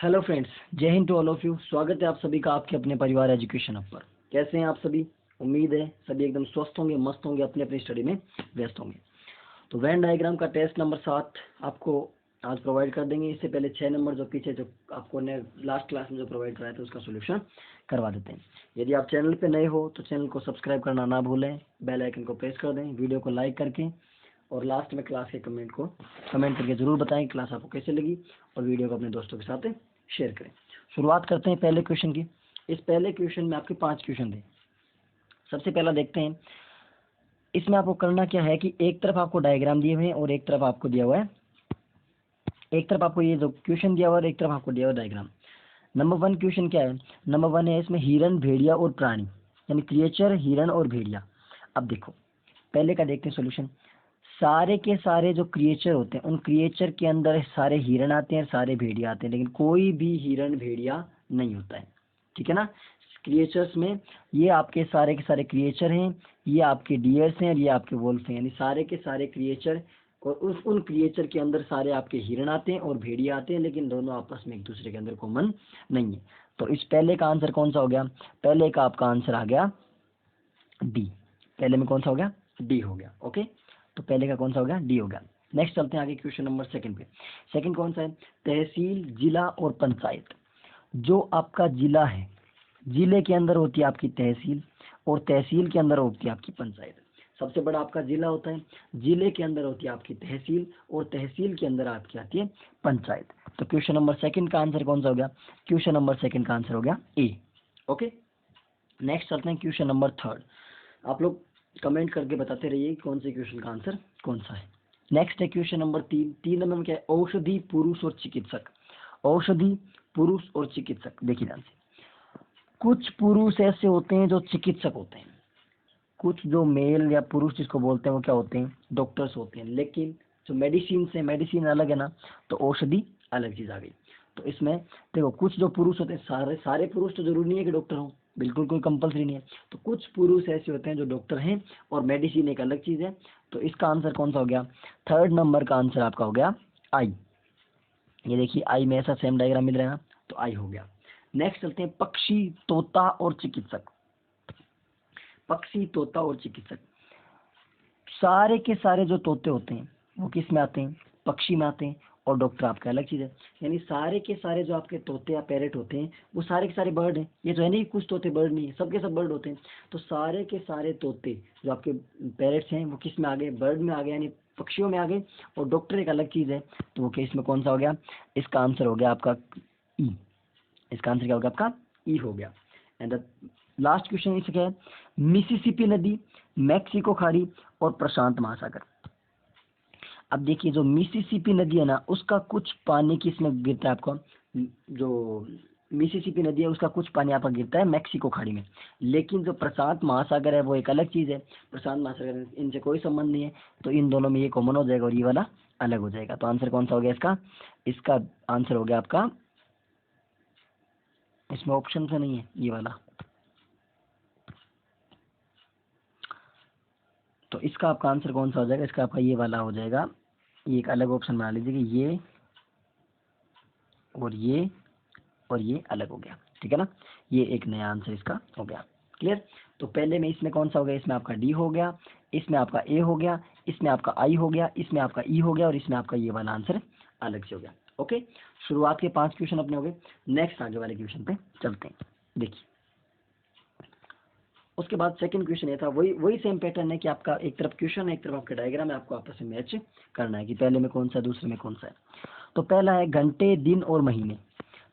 Hello friends, Jai Hind to all of you. स्वागत है आप सभी का आपके अपने परिवार एजुकेशन हब पर। कैसे हैं आप सभी? उम्मीद है सभी एकदम स्वस्थ होंगे, मस्त होंगे, अपनी अपनी स्टडी में व्यस्त होंगे। तो वेन डायग्राम का टेस्ट नंबर 7 आपको आज प्रोवाइड कर देंगे। इससे पहले 6 नंबर जो पीछे जो आपको ने लास्ट क्लास में जो प्रोवाइड कराया था उसका सोल्यूशन करवा देते हैं। यदि आप चैनल पे नए हो तो चैनल को सब्सक्राइब करना ना भूलें, बेल आइकन को प्रेस कर दें, वीडियो को लाइक करके, और लास्ट में क्लास के कमेंट करके ज़रूर बताएं क्लास आपको कैसे लगी, और वीडियो को अपने दोस्तों के साथ शेयर करें। शुरुआत करते हैं पहले क्वेश्चन की। इस पहले क्वेश्चन में आपके 5 क्वेश्चन थे। सबसे पहला देखते हैं। इसमें आपको करना क्या है कि एक तरफ आपको डायग्राम दिए हुए हैं और एक तरफ आपको दिया हुआ है, एक तरफ आपको ये जो क्वेश्चन दिया हुआ है और एक तरफ आपको दिया हुआ डायग्राम। नंबर 1 क्वेश्चन क्या है? नंबर 1 है इसमें हिरन, भेड़िया और प्राणी, यानी क्रिएचर हिरन और भेड़िया। अब देखो पहले का देखते हैं सोल्यूशन। सारे के सारे जो क्रिएचर होते हैं उन क्रिएचर के अंदर सारे हिरन आते हैं, सारे भेड़िया आते हैं, लेकिन कोई भी हिरन भेड़िया नहीं होता है। ठीक है ना? क्रिएचर्स में ये आपके सारे के सारे क्रिएचर हैं, ये आपके डियर्स हैं और ये आपके वोल्फ हैं, यानी सारे के सारे क्रिएचर। और उन क्रिएचर के अंदर सारे आपके हिरन आते हैं और भेड़िया आते हैं, लेकिन दोनों आपस में एक दूसरे के अंदर कॉमन नहीं है। तो इस पहले का आंसर कौन सा हो गया? पहले का आपका आंसर आ गया डी। पहले में कौन सा हो गया? डी हो गया। ओके, तो पहले का कौन सा हो गया? डी हो गया। नेक्स्ट चलते हैं आगे क्वेश्चन नंबर 2 पे। सेकंड कौन सा है? तहसील, जिला और पंचायत। जो आपका जिला है, जिले के अंदर होती है आपकी तहसील और तहसील के अंदर होती है आपकी पंचायत। सबसे बड़ा आपका जिला होता है, जिले के अंदर होती है आपकी तहसील और तहसील के अंदर आपकी आती है पंचायत। तो क्वेश्चन नंबर 2 का आंसर कौन सा हो गया? क्वेश्चन नंबर 2 का आंसर हो गया ए। ओके, नेक्स्ट चलते हैं क्वेश्चन नंबर 3। आप लोग कमेंट करके बताते रहिए कौन से क्वेश्चन का आंसर कौन सा है। नेक्स्ट है क्वेश्चन नंबर 3। 3 नंबर में क्या है? औषधि, पुरुष और चिकित्सक। औषधि, पुरुष और चिकित्सक। देखिए ध्यान से, कुछ पुरुष ऐसे होते हैं जो चिकित्सक होते हैं, कुछ जो मेल या पुरुष जिसको बोलते हैं वो क्या होते हैं? डॉक्टर्स होते हैं। लेकिन जो मेडिसिन से, मेडिसिन अलग है ना, तो औषधि अलग चीज आ गई। तो इसमें देखो, कुछ जो पुरुष होते हैं, सारे सारे पुरुष तो जरूरी नहीं है कि डॉक्टर हो, बिल्कुल कोई कंपलसरी नहीं है। तो कुछ पुरुष ऐसे होते हैं जो डॉक्टर हैं और मेडिसिन एक अलग चीज है। तो इसका आंसर कौन सा हो गया? 3rd नंबर का आंसर आपका हो गया आई। ये देखिए आई में ऐसा सेम डायग्राम मिल रहा है ना, तो आई हो गया। नेक्स्ट चलते हैं पक्षी, तोता और चिकित्सक। पक्षी, तोता और चिकित्सक। सारे के सारे जो तोते होते हैं वो किस में आते हैं? पक्षी में आते हैं, और डॉक्टर आपका अलग चीज है। यानी सारे के सारे जो आपके तोते या पैरेट होते हैं वो सारे के सारे बर्ड हैं। ये तो है नहीं कुछ तोते बर्ड नहीं है, सबके सब बर्ड होते हैं। तो सारे के सारे तोते जो आपके पैरेट्स हैं वो किस में आ गए? बर्ड में आ गए, यानी पक्षियों में आ गए। और डॉक्टर एक अलग चीज है। तो वो केस में कौन सा हो गया? इसका आंसर हो गया आपका ई। इसका आंसर क्या हो गया? आपका ई हो गया। एंड द लास्ट क्वेश्चन इससे क्या है? मिसिसिपी नदी, मैक्सिको खाड़ी और प्रशांत महासागर। अब देखिए जो मिसिसिपी नदी है ना, उसका कुछ पानी किस में गिरता है आपको? जो मिसिसिपी नदी है उसका कुछ पानी आपका गिरता है मैक्सिको खाड़ी में। लेकिन जो प्रशांत महासागर है वो एक अलग चीज है। प्रशांत महासागर इनसे कोई संबंध नहीं है। तो इन दोनों में ये कॉमन हो जाएगा और ये वाला अलग हो जाएगा। तो आंसर कौन सा हो गया इसका? इसका आंसर हो गया आपका, इसमें ऑप्शन से नहीं है ये वाला, तो इसका आपका आंसर कौन सा हो जाएगा? इसका आपका ये वाला हो जाएगा। ये एक अलग ऑप्शन बना लीजिए कि ये और ये और ये अलग हो गया। ठीक है ना? ये एक नया आंसर इसका हो गया। क्लियर? तो पहले में इसमें कौन सा हो गया? इसमें आपका डी हो गया, इसमें आपका ए हो गया, इसमें आपका आई हो गया, इसमें आपका ई हो गया, और इसमें आपका ये वाला आंसर अलग से हो गया। ओके, शुरुआत के 5 क्वेश्चन अपने हो गए। नेक्स्ट आगे वाले क्वेश्चन पे चलते हैं। देखिए उसके बाद सेकंड क्वेश्चन ये था, वही वही सेम पैटर्न है कि आपका एक तरफ क्वेश्चन है, एक तरफ आपका डायग्राम है, आपको आपस में मैच करना है कि पहले में कौन सा है, दूसरे में कौन सा है। तो पहला है घंटे, दिन और महीने।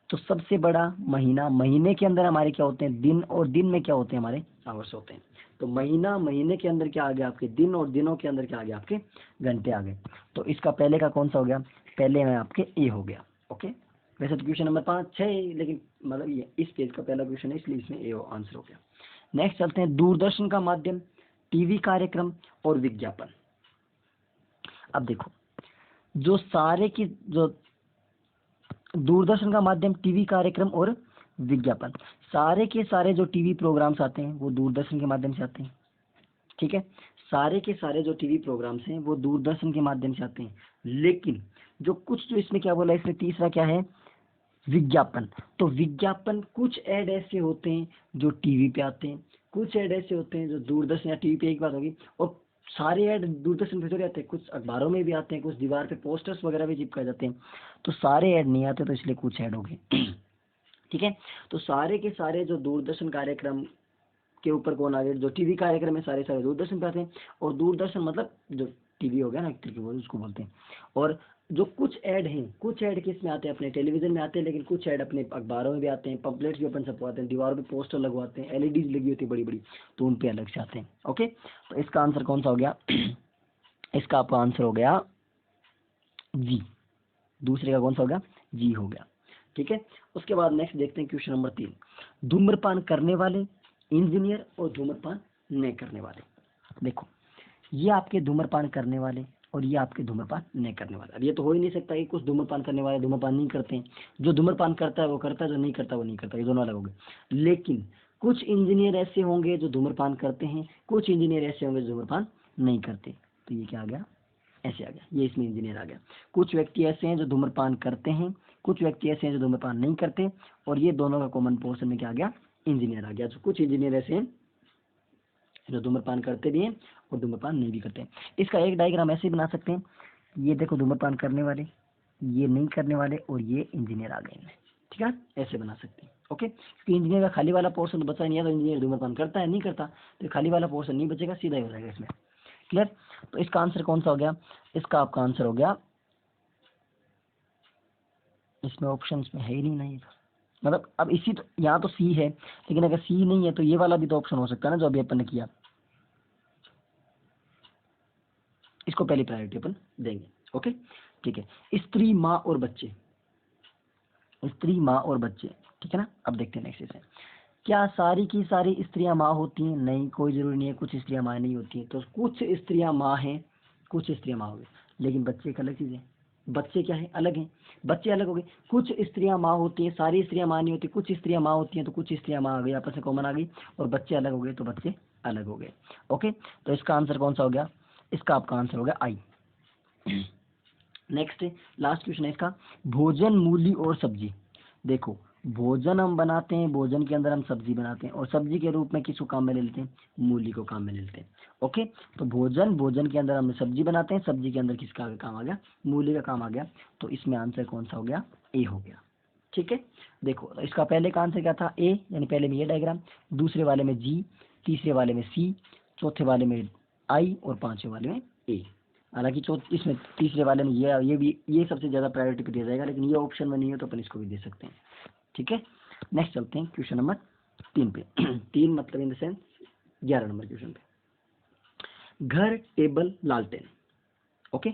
तो सबसे बड़ा महीना, महीने के अंदर हमारे क्या होते हैं? दिन, और दिन में क्या होते हैं? हमारे आवर्स होते हैं। तो महीना, महीने के अंदर क्या आ गया? आपके दिन, और दिनों के अंदर क्या आ गया? आपके घंटे आ गए। तो इसका पहले का कौन सा हो गया? पहले में आपके ए हो गया। ओके, वैसे तो क्वेश्चन नंबर 5 6 है, लेकिन मतलब ये इस पेज का पहला क्वेश्चन है इसलिए इसमें ए आंसर हो गया। नेक्स्ट चलते हैं दूरदर्शन का माध्यम, टीवी कार्यक्रम और विज्ञापन। अब देखो जो सारे की जो दूरदर्शन का माध्यम, टीवी कार्यक्रम और विज्ञापन, सारे के सारे जो टीवी प्रोग्राम्स आते हैं वो दूरदर्शन के माध्यम से आते हैं। ठीक है, सारे के सारे जो टीवी प्रोग्राम्स हैं वो दूरदर्शन के माध्यम से आते हैं। लेकिन जो कुछ जो इसमें क्या बोला, इसमें तीसरा क्या है? विज्ञापन। तो विज्ञापन कुछ ऐड ऐसे होते हैं जो टीवी पे आते हैं, कुछ ऐड ऐसे होते हैं जो दूरदर्शन या टीवी पे, एक बात होगी, और सारे ऐड दूरदर्शन पे थोड़ी आते हैं, कुछ अखबारों में भी आते हैं, कुछ दीवार पे पोस्टर्स वगैरह भी चिपकाए जाते हैं। तो सारे ऐड नहीं आते, तो इसलिए कुछ ऐड हो गए। ठीक है, तो सारे के सारे जो दूरदर्शन कार्यक्रम के ऊपर कौन आ गए, जो टीवी कार्यक्रम है सारे सारे दूरदर्शन पे आते हैं। और दूरदर्शन मतलब जो टीवी हो गया ना, एक तरीके से उसको बोलते हैं। और जो कुछ ऐड हैं, कुछ ऐड किस में आते हैं, अपने टेलीविजन में आते हैं, लेकिन कुछ ऐड अपने अखबारों में भी आते हैं, पम्पलेट्स भी अपन छपवाते हैं, दीवारों पे पोस्टर लगवाते हैं, एलईडी लगी होती है बड़ी बड़ी, तो उन पे अलग से आते हैं। ओके, तो इसका आंसर कौन सा हो गया? इसका आपका आंसर हो गया जी। दूसरे का कौन सा हो गया? जी हो गया। ठीक है, उसके बाद नेक्स्ट देखते हैं क्वेश्चन नंबर 3। धूम्रपान करने वाले, इंजीनियर और धूम्रपान नहीं करने वाले। देखो, ये आपके धूम्रपान करने वाले और ये आपके धूम्रपान नहीं करने वाले। अब ये तो हो ही नहीं सकता कि कुछ धूम्रपान करने वाले धूम्रपान नहीं करते हैं। जो धूम्रपान करता है वो करता है, जो नहीं करता वो नहीं करता, ये दोनों अलग हो गए। लेकिन कुछ इंजीनियर ऐसे होंगे जो धूम्रपान करते हैं, कुछ इंजीनियर ऐसे होंगे जो धूम्रपान नहीं करते। तो ये क्या आ गया? ऐसे आ गया, ये इसमें इंजीनियर आ गया। कुछ व्यक्ति ऐसे हैं जो धूम्रपान करते हैं, कुछ व्यक्ति ऐसे हैं जो धूम्रपान नहीं करते, और ये दोनों का कॉमन पोर्शन में क्या आ गया? इंजीनियर आ गया। तो कुछ इंजीनियर ऐसे हैं जो धूम्रपान करते भी हैं और धूम्रपान नहीं भी करते हैं। इसका एक डायग्राम ऐसे बना सकते हैं, ये देखो धूम्रपान करने वाले, ये नहीं करने वाले, और ये इंजीनियर आ गए हैं। ठीक है, ऐसे बना सकते हैं। ओके, क्योंकि इंजीनियर का खाली वाला पोर्शन तो बचा नहीं है, तो इंजीनियर धूम्रपान करता है नहीं करता, तो खाली वाला पोर्शन नहीं बचेगा, सीधा ही हो जाएगा इसमें। क्लियर? तो इसका आंसर कौन सा हो गया? इसका आपका आंसर हो गया, इसमें ऑप्शन में है ही नहीं, मतलब अब इसी तो, यहाँ तो सी है, लेकिन अगर सी नहीं है तो ये वाला भी तो ऑप्शन हो सकता है ना, जो अभी अपन ने किया। इसको पहली प्रायोरिटी अपन देंगे। ओके, ठीक है। स्त्री, माँ और बच्चे, स्त्री, माँ और बच्चे, ठीक है ना। अब देखते हैं नेक्स्ट से, क्या सारी की सारी स्त्रियां माँ होती हैं? नहीं, कोई जरूरी नहीं है, कुछ स्त्रियां माँ नहीं होती हैं। तो कुछ स्त्रियां माँ हैं, कुछ स्त्रियां माँ हो गई, लेकिन बच्चे एक अलग चीज है। बच्चे क्या है? अलग हैं, बच्चे अलग हो गए। कुछ स्त्रियां माँ होती हैं, सारी स्त्रियां माँ नहीं होती, कुछ स्त्रियां माँ होती हैं, तो कुछ स्त्रियां माँ आ गई, आपस में कॉमन आ गई, और बच्चे अलग हो गए, तो बच्चे अलग हो गए। ओके, तो इसका आंसर कौन सा हो गया? इसका आपका आंसर हो गया आई। नेक्स्ट लास्ट क्वेश्चन है इसका, भोजन, मूली और सब्जी। देखो, भोजन हम बनाते हैं, भोजन के अंदर हम सब्जी बनाते हैं, और सब्जी के रूप में किसको काम में ले लेते हैं? मूली को काम में ले लेते हैं। ओके, तो भोजन, भोजन के अंदर हम सब्जी बनाते हैं, सब्जी के अंदर किसका काम आ गया? मूली का काम आ गया। तो इसमें आंसर कौन सा हो गया? ए हो गया। ठीक है, देखो इसका पहले का आंसर क्या था? ए, यानी पहले में ये डायग्राम, दूसरे वाले में जी, तीसरे वाले में सी, चौथे वाले में आई, और पांचवें वाले में ए। हालांकि इसमें तीसरे वाले में ये भी, ये सबसे ज्यादा प्रायोरिटी पे दिया जाएगा, लेकिन ये ऑप्शन में नहीं है तो अपन इसको भी दे सकते हैं। ठीक है, नेक्स्ट चलते हैं क्वेश्चन नंबर 3 पे। 3 मतलब in the sense 11 number question पे। घर, टेबल, लालटेन। ओके,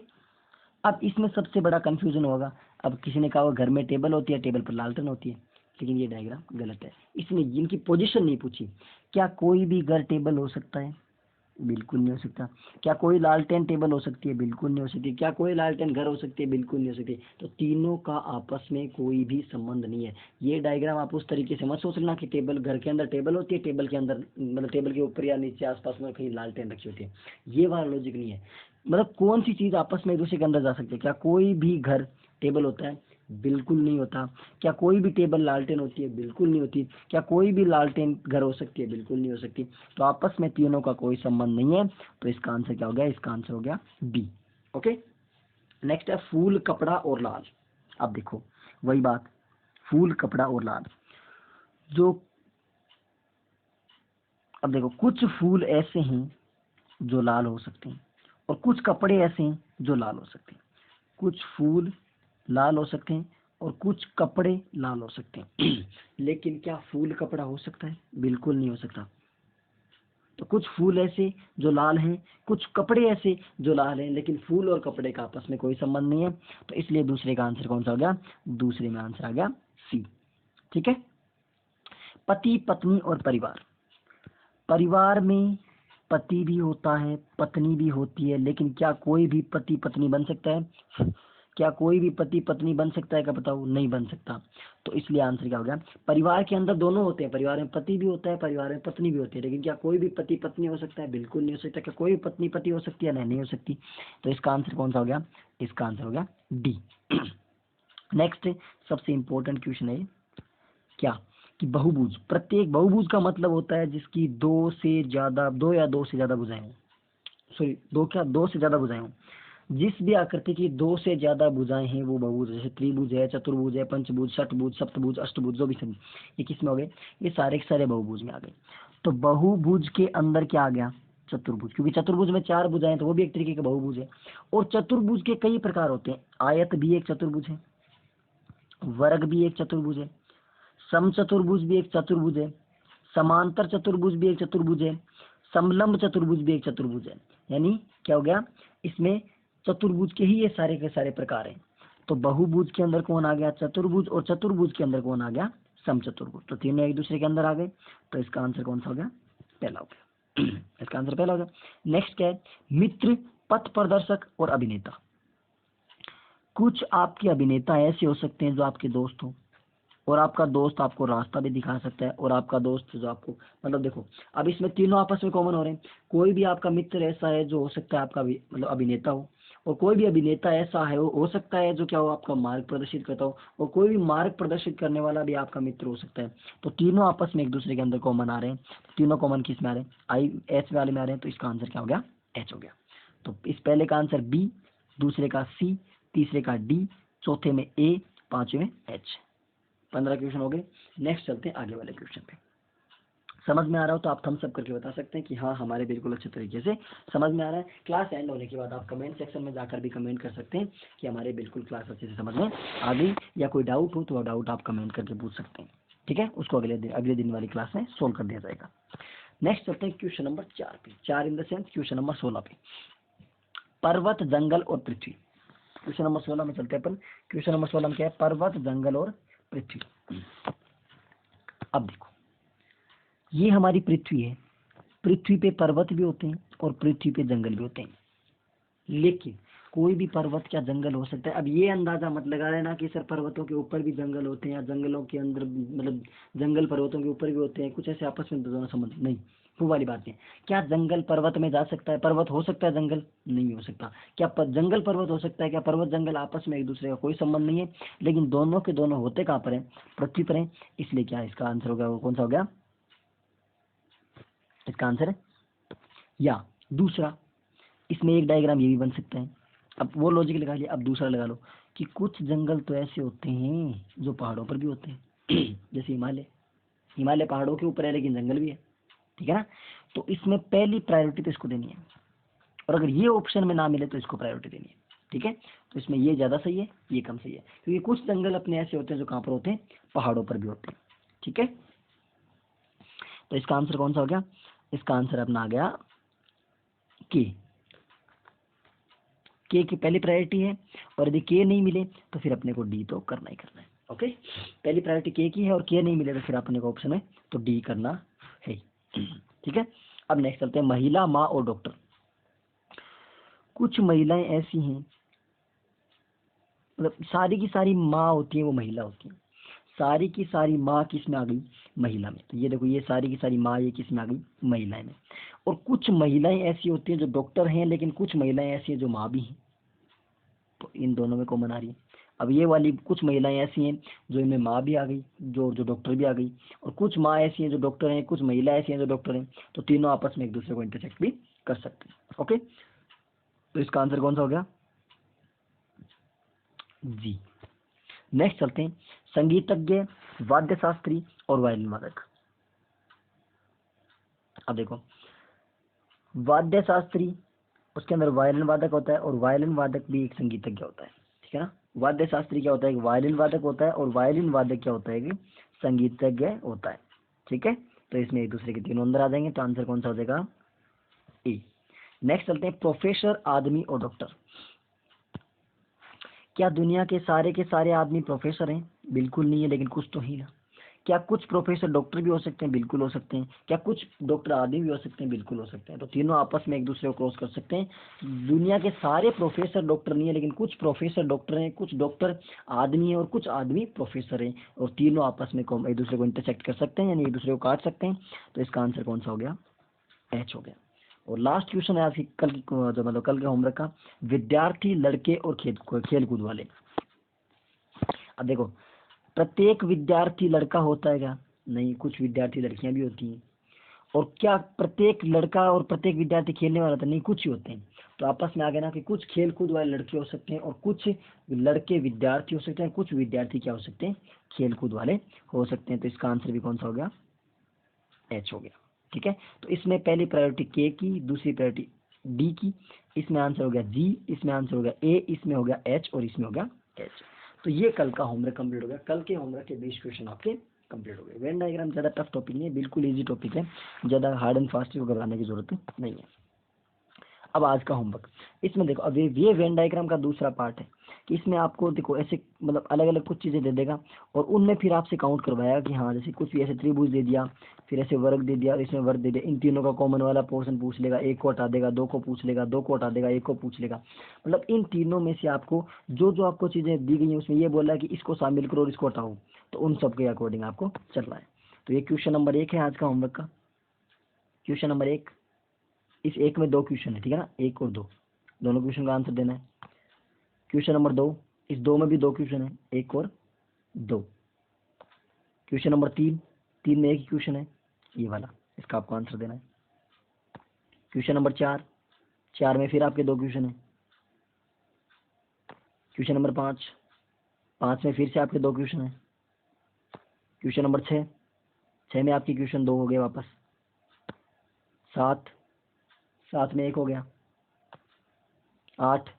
अब इसमें सबसे बड़ा कंफ्यूजन होगा। अब किसी ने कहा घर में टेबल होती है, टेबल पर लालटेन होती है, लेकिन ये डायग्राम गलत है। इसमें जिनकी पोजीशन नहीं पूछी। क्या कोई भी घर टेबल हो सकता है? बिल्कुल नहीं हो सकता। क्या कोई लालटेन टेबल हो सकती है? बिल्कुल नहीं हो सकती। क्या कोई लालटेन घर हो सकती है? बिल्कुल नहीं हो सकती। तो तीनों का आपस में कोई भी संबंध नहीं है। ये डायग्राम आप उस तरीके से मत सोच लेना कि टेबल, घर के अंदर टेबल होती है, टेबल के अंदर मतलब टेबल के ऊपर या नीचे आसपास में कहीं लालटेन रखी होती है। ये वाला लॉजिक नहीं है। मतलब कौन सी चीज आपस में एक दूसरे के अंदर जा सकती है? क्या कोई भी घर टेबल होता है? बिल्कुल नहीं होता। क्या कोई भी टेबल लालटेन होती है? बिल्कुल नहीं होती। क्या कोई भी लालटेन घर हो सकती है? बिल्कुल नहीं हो सकती। तो आपस में तीनों का कोई संबंध नहीं है। तो इसका आंसर क्या हो गया? इसका आंसर हो गया बी। ओके, नेक्स्ट है फूल, कपड़ा और लाल। अब देखो वही बात, फूल, कपड़ा और लाल। जो अब देखो, कुछ फूल ऐसे हैं जो लाल हो सकते हैं, और कुछ कपड़े ऐसे हैं जो लाल हो सकते हैं। कुछ फूल लाल हो सकते हैं और कुछ कपड़े लाल हो सकते हैं। लेकिन क्या फूल कपड़ा हो सकता है? बिल्कुल नहीं हो सकता। तो कुछ फूल ऐसे जो लाल हैं, कुछ कपड़े ऐसे जो लाल हैं, लेकिन फूल और कपड़े का आपस में कोई संबंध नहीं है। तो इसलिए दूसरे का आंसर कौन सा हो गया? दूसरे में आंसर आ गया सी। ठीक है, पति, पत्नी और परिवार। परिवार में पति भी होता है, पत्नी भी होती है, लेकिन क्या कोई भी पति पत्नी बन सकता है? क्या कोई भी पति पत्नी बन सकता है? क्या बताओ? नहीं बन सकता। तो इसलिए आंसर क्या हो गया? परिवार के अंदर दोनों होते हैं, परिवार में पति भी होता है, परिवार में पत्नी भी होती है, लेकिन क्या कोई भी पति पत्नी हो सकता है? बिल्कुल नहीं हो सकता। क्या कोई भी पत्नी पति हो सकती है? नहीं, नहीं हो सकती। तो इसका आंसर कौन सा हो गया? इसका आंसर हो गया डी। नेक्स्ट सबसे इंपॉर्टेंट क्वेश्चन है क्या कि बहुभुज, प्रत्येक बहुभुज का मतलब होता है जिसकी दो या दो से ज्यादा भुजाएं हों, सॉरी दो से ज्यादा भुजाएं हों। जिस भी आकृति की दो से ज्यादा भुजाएं हैं वो बहुभुज, जैसे त्रिभुज है, चतुर्भुज है, पंचभुज, षटभुज, सप्तभुज, अष्टभुज, जो भी सभी, ये किसमें हो गए, ये सारे के सारे बहुभुज में आ गए। तो बहुभुज के अंदर क्या आ गया, चतुर्भुज, क्योंकि चतुर्भुज में चार भुजाएं तो वो भी एक तरीके का बहुभुज है। और चतुर्भुज के कई प्रकार होते हैं, आयत भी एक चतुर्भुज है, वर्ग भी एक चतुर्भुज है, समचतुर्भुज भी एक चतुर्भुज है, समांतर चतुर्भुज भी एक चतुर्भुज है, समलंब चतुर्भुज भी एक चतुर्भुज है। यानी क्या हो गया, इसमें चतुर्भुज के ही ये सारे के सारे प्रकार हैं। तो बहुभुज के अंदर कौन आ गया, चतुर्भुज, और चतुर्भुज के अंदर कौन आ गया, समचतुर्भुज। तो तीनों एक दूसरे के अंदर आ गए। तो इसका आंसर कौन सा हो गया, पहला हो गया। इसका आंसर पहला हो गया। नेक्स्ट क्या है, मित्र, पथ प्रदर्शक और अभिनेता। कुछ आपके अभिनेता ऐसे हो सकते हैं जो आपके दोस्त हो, और आपका दोस्त आपको रास्ता भी दिखा सकता है, और आपका दोस्त जो आपको, मतलब देखो अब इसमें तीनों आपस में कॉमन हो रहे हैं। कोई भी आपका मित्र ऐसा है जो हो सकता है आपका मतलब अभिनेता हो, और कोई भी अभिनेता ऐसा है वो हो सकता है जो क्या हो, आपका मार्ग प्रदर्शित करता हो, और कोई भी मार्ग प्रदर्शित करने वाला भी आपका मित्र हो सकता है। तो तीनों आपस में एक दूसरे के अंदर कॉमन आ रहे हैं। तीनों कॉमन किस में आ रहे हैं, आई एच वाले में आ रहे हैं। तो इसका आंसर क्या हो गया, एच हो गया। तो इस पहले का आंसर बी, दूसरे का सी, तीसरे का डी, चौथे में ए, पांचवें में एच। 15 क्वेश्चन हो गए। नेक्स्ट चलते हैं आगे वाले क्वेश्चन पे। समझ में आ रहा हो तो आप थम्स अप करके बता सकते हैं कि हाँ हमारे बिल्कुल अच्छे तरीके से समझ में आ रहा है। क्लास एंड होने के बाद आप कमेंट सेक्शन में जाकर भी कमेंट कर सकते हैं कि हमारे बिल्कुल क्लास अच्छे से समझ में आ गई, या कोई डाउट हो तो डाउट आप कमेंट करके पूछ सकते हैं। ठीक है, उसको अगले दिन वाली क्लास में सोल्व कर दिया जाएगा। नेक्स्ट चलते हैं क्वेश्चन नंबर 4 पे, 4 in the sense question number 16 पे, पर्वत, जंगल और पृथ्वी। क्वेश्चन नंबर 16 में चलते हैं अपन। क्वेश्चन नंबर 16 में क्या है, पर्वत, जंगल और पृथ्वी। अब देखो ये हमारी पृथ्वी है, पृथ्वी पे पर्वत भी होते हैं और पृथ्वी पे जंगल भी होते हैं, लेकिन कोई भी पर्वत क्या जंगल हो सकता है। अब ये अंदाजा मत लगा लेना कि सर पर्वतों के ऊपर भी जंगल होते हैं या जंगलों के अंदर मतलब जंगल पर्वतों के ऊपर भी होते हैं, कुछ ऐसे आपस में दोनों संबंध नहीं, वो वाली बात है। क्या जंगल पर्वत में जा सकता है, पर्वत हो सकता है जंगल नहीं हो सकता। क्या जंगल पर्वत हो सकता है, क्या पर्वत जंगल आपस में एक दूसरे का कोई संबंध नहीं है, लेकिन दोनों के दोनों होते कहाँ पर है, पृथ्वी पर है। इसलिए क्या इसका आंसर होगा, वो कौन सा हो गया, इसका आंसर है या दूसरा। इसमें एक डायग्राम ये भी बन सकता है। अब वो लॉजिक लगा लिया, अब दूसरा लगा लो कि कुछ जंगल तो ऐसे होते हैं जो पहाड़ों पर भी होते हैं। जैसे हिमालय, हिमालय पहाड़ों के ऊपर है लेकिन जंगल भी है, ठीक है ना। तो इसमें पहली प्रायोरिटी तो इसको देनी है, और अगर ये ऑप्शन में ना मिले तो इसको प्रायोरिटी देनी है। ठीक है, तो इसमें ये ज्यादा सही है, ये कम सही है, क्योंकि कुछ जंगल अपने ऐसे होते हैं जो कहाँ पर होते हैं, पहाड़ों पर भी होते हैं। ठीक है, तो इसका आंसर कौन सा हो गया, इसका आंसर अपना आ गया के की पहली प्रायोरिटी है, और यदि के नहीं मिले तो फिर अपने को डी तो करना ही करना है। ओके, पहली प्रायोरिटी के की है और के नहीं मिले तो फिर अपने को ऑप्शन है तो डी करना है। ठीक है, अब नेक्स्ट चलते हैं महिला, माँ और डॉक्टर। कुछ महिलाएं ऐसी हैं, मतलब सारी की सारी माँ होती है वो महिला होती है, सारी की सारी माँ किस में आ गई, महिला में। तो ये देखो ये सारी की सारी माँ ये किस में आ गई, महिलाएं में। और कुछ महिलाएं ऐसी होती हैं जो डॉक्टर हैं, लेकिन कुछ महिलाएं ऐसी हैं जो माँ भी हैं, तो इन दोनों में कॉमन आ रही है। अब ये वाली कुछ महिलाएं ऐसी हैं जो इनमें माँ भी आ गई, जो जो डॉक्टर भी आ गई, और कुछ माँ ऐसी हैं जो डॉक्टर हैं, कुछ महिला ऐसी हैं जो डॉक्टर हैं, तो तीनों आपस में एक दूसरे को इंटरसेक्ट भी कर सकते हैं। ओके, तो इसका आंसर कौन सा हो गया, जी। नेक्स्ट चलते हैं संगीतज्ञ, वाद्य शास्त्री और वायलिन वादक। अब देखो वाद्य शास्त्री, उसके अंदर वायलिन वादक होता है, और वायलिन वादक भी एक संगीतज्ञ होता है। ठीक है ना, वाद्य शास्त्री क्या होता है, एक वायलिन वादक होता है, और वायलिन वादक क्या होता है, कि संगीतज्ञ होता है। ठीक है, तो इसमें एक दूसरे के तीनों अंदर आ जाएंगे, तो आंसर कौन सा हो जाएगा, ए। नेक्स्ट चलते हैं प्रोफेसर, आदमी और डॉक्टर। क्या दुनिया के सारे आदमी प्रोफेसर हैं, बिल्कुल नहीं है, लेकिन कुछ तो ही ना। क्या कुछ प्रोफेसर डॉक्टर भी हो सकते हैं, बिल्कुल हो सकते हैं। क्या कुछ डॉक्टर आदमी भी हो सकते हैं, बिल्कुल हो सकते हैं। तो तीनों आपस में एक दूसरे को क्रॉस कर सकते हैं। दुनिया के सारे प्रोफेसर डॉक्टर नहीं है, लेकिन कुछ प्रोफेसर डॉक्टर हैं, कुछ डॉक्टर आदमी है, और कुछ आदमी प्रोफेसर हैं, और तीनों आपस में एक दूसरे को इंटरसेक्ट कर सकते हैं, यानी एक दूसरे को काट सकते हैं। तो इसका आंसर कौन सा हो गया, एच हो गया। और लास्ट क्वेश्चन है आज की कल की जो मतलब कल के होमवर्क का, विद्यार्थी, लड़के और खेल कूद वाले। अब देखो, प्रत्येक विद्यार्थी लड़का होता है क्या? नहीं, कुछ विद्यार्थी लड़कियां भी होती हैं। और क्या प्रत्येक लड़का और प्रत्येक विद्यार्थी खेलने वाला होता है? नहीं, कुछ ही होते हैं। तो आपस में आ गया ना कि कुछ खेल कूद वाले लड़के हो सकते हैं और कुछ लड़के विद्यार्थी हो सकते हैं, कुछ विद्यार्थी क्या हो सकते हैं? खेल कूद वाले हो सकते हैं। तो इसका आंसर भी कौन सा हो गया? एच हो गया। ठीक है, तो इसमें पहली प्रायोरिटी के की, दूसरी प्रायोरिटी डी की, इसमें आंसर हो गया जी, इसमें आंसर हो गया ए, इसमें हो गया एच और इसमें हो गया एच। तो ये कल का होमवर्क कंप्लीट हो गया। कल के होमवर्क के 20 क्वेश्चन आपके कंप्लीट हो गए। वेन डायग्राम ज़्यादा टफ टॉपिक नहीं है, बिल्कुल ईजी टॉपिक है, ज़्यादा हार्ड एंड फास्ट को घबराने की जरूरत नहीं है। अब आज का होमवर्क, इसमें देखो, अब ये वेन डायग्राम का दूसरा पार्ट है कि इसमें आपको देखो ऐसे मतलब अलग अलग कुछ चीज़ें दे देगा और उनमें फिर आपसे काउंट करवाएगा कि हाँ, जैसे कुछ भी ऐसे त्रिभुज दे दिया, फिर ऐसे वर्ग दे दिया और इसमें वर्ग दे दिया, इन तीनों का कॉमन वाला पोर्शन पूछ लेगा, एक को हटा देगा, दो को पूछ लेगा, दो को हटा देगा, एक को पूछ लेगा। मतलब इन तीनों में से आपको जो जो आपको चीज़ें दी गई हैं उसमें ये बोला है कि इसको शामिल करो और इसको हटाओ, तो उन सब के अकॉर्डिंग आपको चलना है। तो ये क्वेश्चन नंबर 1 है आज का होमवर्क का। क्वेश्चन नंबर 1, इस एक में 2 क्वेश्चन है, ठीक है ना, 1 और 2, दोनों क्वेश्चन का आंसर देना है। क्वेश्चन नंबर 2, इस 2 में भी 2 क्वेश्चन है, 1 और 2। क्वेश्चन नंबर 3, 3 में एक ही क्वेश्चन है, ये वाला, इसका आपको आंसर देना है। क्वेश्चन नंबर 4, 4 में फिर आपके 2 क्वेश्चन है। क्वेश्चन नंबर 5, 5 में फिर से आपके 2 क्वेश्चन है। क्वेश्चन नंबर 6, 6 में आपके क्वेश्चन 2 हो गए वापस। 7, 7 में 1 हो गया। 8,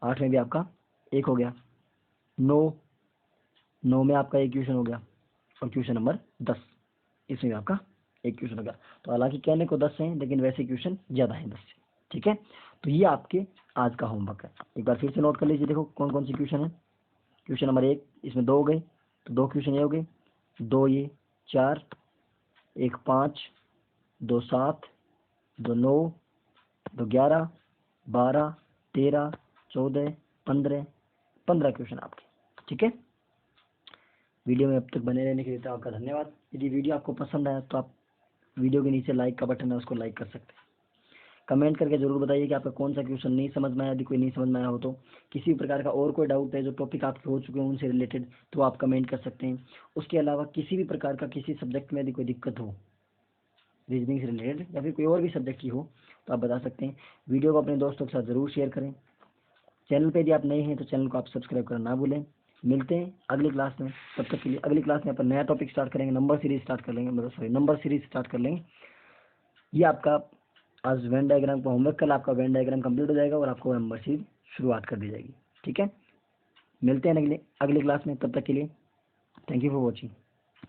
8 में भी आपका 1 हो गया। 9, 9 में आपका 1 क्वेश्चन हो गया। और क्वेश्चन नंबर 10, इसमें भी आपका 1 क्वेश्चन हो गया। तो हालांकि कहने को 10 हैं लेकिन वैसे क्वेश्चन ज़्यादा हैं 10 से। ठीक है, तो ये आपके आज का होमवर्क है। एक बार फिर से नोट कर लीजिए, देखो कौन कौन सी क्वेश्चन है। क्वेश्चन नंबर 1, इसमें 2 हो गए, तो 2 क्वेश्चन ये हो गए, 2 ये 4, 1 5, 2 7, 2 9, 2 11, 12, 13, 14, 15, 15 क्वेश्चन आपके। ठीक है, वीडियो में अब तक बने रहने के लिए तो आपका धन्यवाद। यदि वीडियो आपको पसंद आया तो आप वीडियो के नीचे लाइक का बटन है, उसको लाइक कर सकते हैं। कमेंट करके जरूर बताइए कि आपका कौन सा क्वेश्चन नहीं समझ में आया। यदि कोई नहीं समझ में आया हो तो किसी प्रकार का और कोई डाउट है, जो टॉपिक आपके हो चुके हैं उनसे रिलेटेड, तो आप कमेंट कर सकते हैं। उसके अलावा किसी भी प्रकार का किसी सब्जेक्ट में यदि कोई दिक्कत हो, रीजनिंग से रिलेटेड या फिर कोई और भी सब्जेक्ट की हो, तो आप बता सकते हैं। वीडियो को अपने दोस्तों के साथ ज़रूर शेयर करें। चैनल पे यदि आप नए हैं तो चैनल को आप सब्सक्राइब करना ना भूलें। मिलते हैं अगली क्लास में, तब तक के लिए अगली क्लास में अपन नया टॉपिक स्टार्ट करेंगे, नंबर सीरीज स्टार्ट कर लेंगे, मतलब सॉरी नंबर सीरीज स्टार्ट कर लेंगे। ये आपका आज वेन डायग्राम का होमवर्क, कल आपका वेन डायग्राम कंप्लीट हो जाएगा और आपको नंबर सीरीज शुरुआत कर दी जाएगी। ठीक है, मिलते हैं अगली क्लास में, तब तक के लिए थैंक यू फॉर वॉचिंग।